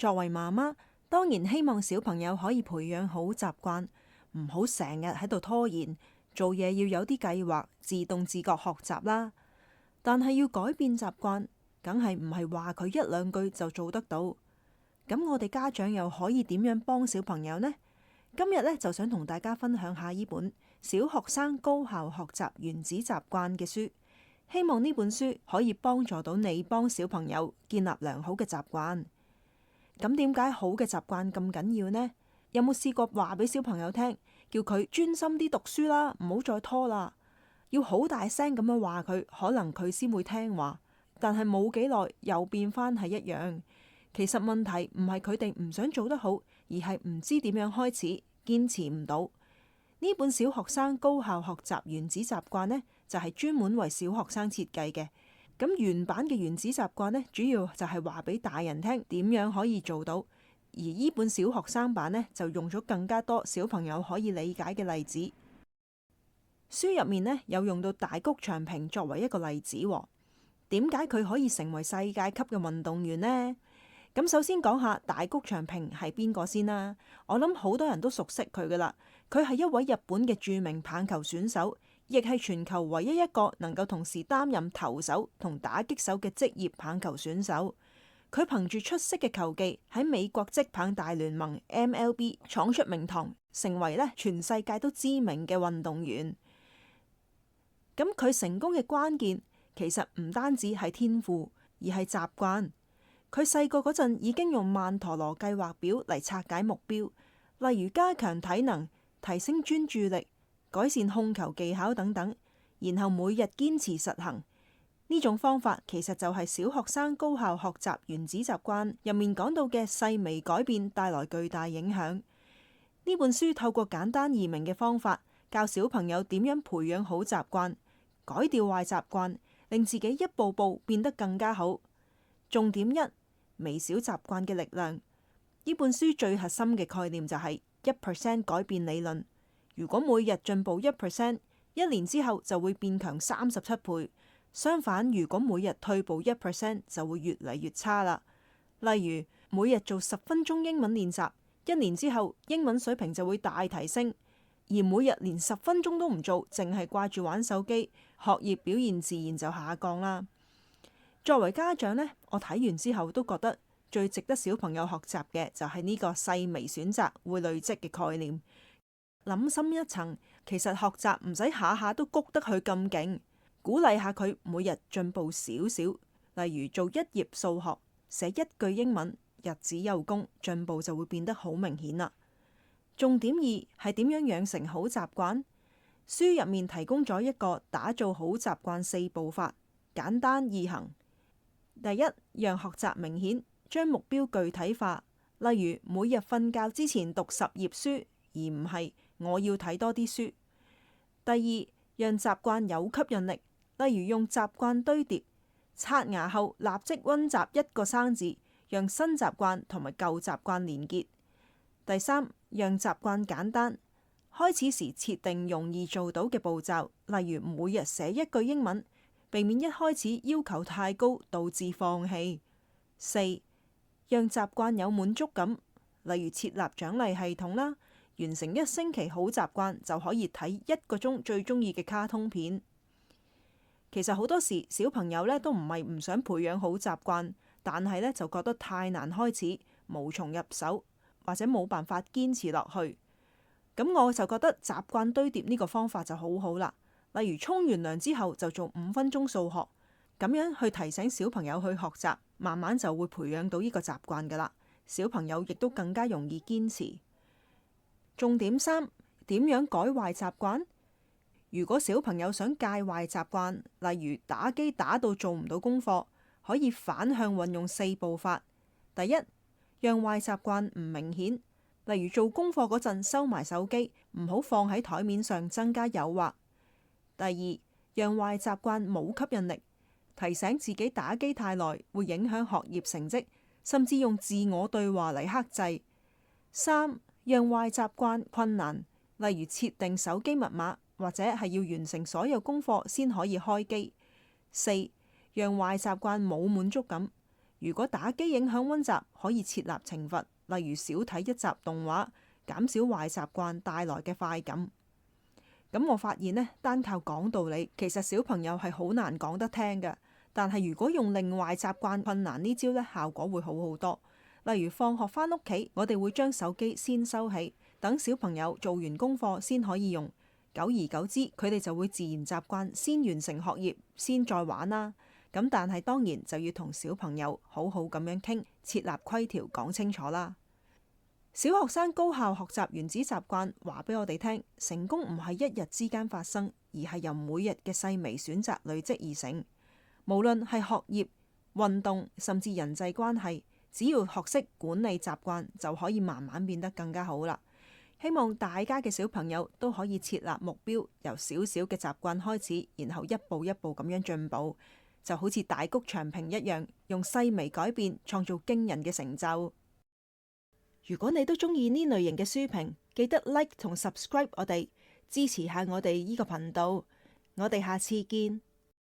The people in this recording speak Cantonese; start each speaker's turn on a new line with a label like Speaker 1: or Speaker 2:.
Speaker 1: 作為媽媽，當然希望小朋友可以培養好習慣，唔好成日喺度拖延，做嘢要有啲計劃，自動自覺學習啦。但係要改變習慣，梗係唔係話佢一兩句就做得到。咁我哋家長又可以點樣幫小朋友呢？今日呢，就想同大家分享下呢本《小學生高效學習原子習慣》嘅書，希望呢本書可以幫助到你幫小朋友建立良好嘅習慣。咁點解好嘅習慣咁緊要呢？有冇試過話俾小朋友聽，叫佢專心啲讀書啦，唔好再拖啦？要好大聲咁樣話佢，可能佢先會聽話。但係冇幾耐又變翻係一樣。其實問題唔係佢哋唔想做得好，而係唔知點樣開始，堅持唔到。呢本小學生高效學習原子習慣呢，就係專門為小學生設計嘅。咁原版嘅原子習慣呢，主要就係話俾大人聽點樣可以做到，而呢本小學生版呢，就用咗更加多小朋友可以理解嘅例子。書入面呢，有用到大谷翔平作為一個例子。點解佢可以成為世界級嘅運動員呢？咁首先講下大谷翔平係邊個先啦。我諗好多人都熟悉佢噶啦。佢係一位日本嘅著名棒球選手，亦係全球唯一一個能夠同時擔任投手同打擊手嘅職業棒球選手。佢憑住出色嘅球技喺美國職棒大聯盟 MLB 闖出名堂，成為咧全世界都知名嘅運動員。咁佢成功嘅關鍵，其實唔單止係天賦，而係習慣。佢細個嗰陣已經用曼陀羅計劃表嚟拆解目標，例如加強體能、提升專注力、改善控球技巧等等，然後每日堅持實行。呢種方法其實就係小學生高效學習原子習慣入面講到嘅細微改變帶來巨大影響。呢本書透過簡單易明嘅方法，教小朋友點樣培養好習慣，改掉壞習慣，令自己一步步變得更加好。重點一，微小習慣嘅力量。呢本書最核心嘅概念就係1% 改變理論。如果每日進步1%，一年之後就會變強37倍。相反，如果每日退步1%，就會越嚟越差啦。例如，每日做10分鐘英文練習，一年之後英文水平就會大提升。而每日連10分鐘都唔做，淨係掛住玩手機，學業表現自然就下降啦。作為家長呢，我睇完之後都覺得最值得小朋友學習嘅就係呢個細微選擇會累積嘅概念。諗深一層，其實學習唔使下下都谷得佢咁勁，鼓勵下佢每日進步少少。例如做一頁數學、寫一句英文，日子有功，進步就會變得好明顯啦。重點二係點樣養成好習慣？書入面提供咗一個打造好習慣4步法，簡單易行。第一，讓學習明顯，將目標具體化，例如每日瞓覺之前讀10頁書，而唔係我要睇多啲書。第二，讓習慣有吸引力，例如用習慣堆疊，刷牙後立即溫習1個生字，讓新習慣同埋舊習慣連結。第三，讓習慣簡單，開始時設定容易做到嘅步驟，例如每日寫一句英文，避免一開始要求太高導致放棄。4. 讓習慣有滿足感，例如設立獎勵系統啦，完成1星期好習慣就可以睇1個鐘最中意嘅卡通片。其實好多時小朋友都唔係唔想培養好習慣，但係就覺得太難開始，無從入手，或者冇辦法堅持落去。咁我就覺得習慣堆疊呢個方法就好好啦。例如沖完涼之後就做5分鐘數學，咁樣去提醒小朋友去學習，慢慢就會培養到呢個習慣噶啦。小朋友亦都更加容易堅持。重點3，點樣改壞習慣？如果小朋友想戒壞習慣，例如打機打到做唔到功課，可以反向運用4步法。第一，讓壞習慣唔明顯，例如做功課嗰陣收埋手機，唔好放喺台面上，增加誘惑。第二，讓壞習慣冇吸引力，提醒自己打機太耐會影響學業成績，甚至用自我對話嚟克制。3，讓壞習慣困難，例如設定手機密碼，或者係要完成所有功課先可以開機。4，讓壞習慣冇滿足感，如果打機影響溫習，可以設立懲罰，例如少睇一集動畫，減少壞習慣帶來嘅快感。咁我發現呢，單靠講道理，其實小朋友係好難講得聽嘅。但係如果用令壞習慣困難呢招呢，效果會好好多。例如放學返屋企，我哋會將手機先收起，等小朋友做完功課先可以用。久而久之，佢哋就會自然習慣先完成學業，先再玩啦。咁但係當然就要同小朋友好好咁樣傾，設立規條講清楚啦。小學生高效學習原子習慣話俾我哋聽，成功唔係一日之間發生，而係由每日嘅細微選擇累積而成。無論係學業、運動，甚至人際關係，只要學識管理習慣，就可以慢慢變得更加好啦。希望大家嘅小朋友都可以設立目標，由小小嘅習慣開始，然後一步一步咁樣進步，就好似大谷翔平一樣，用細微改變創造驚人嘅成就。如果你都中意呢類型嘅書評，記得 like 同 subscribe 我哋，支持下我哋呢個頻道。我哋下次見。